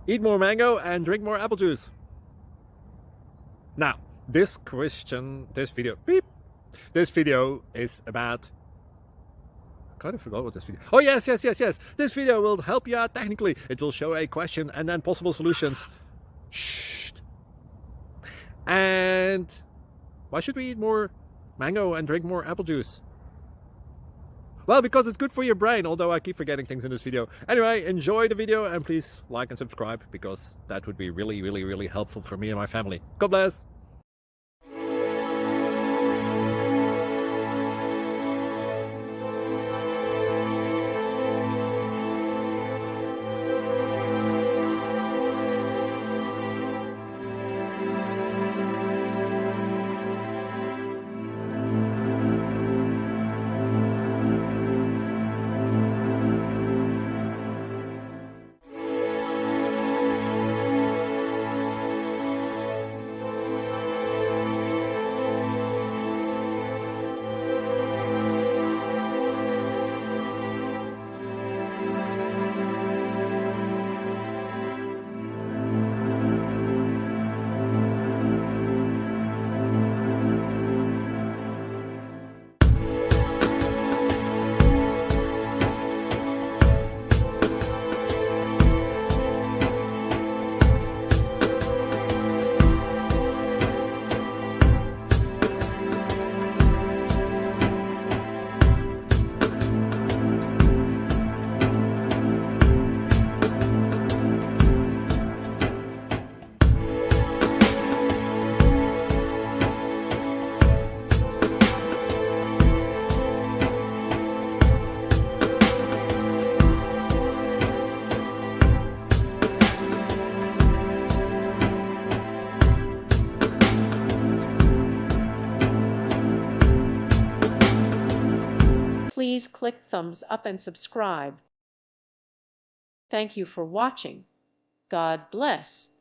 Eat more mango and drink more apple juice. Now, this video is about, I kind of forgot what this video. Oh, yes. This video will help you out technically. It will show a question and then possible solutions. Shh. And why should we eat more mango and drink more apple juice? Well, because it's good for your brain, although I keep forgetting things in this video. Anyway, enjoy the video and please like and subscribe, because that would be really helpful for me and my family. God bless! Please click thumbs up and subscribe. Thank you for watching. God bless.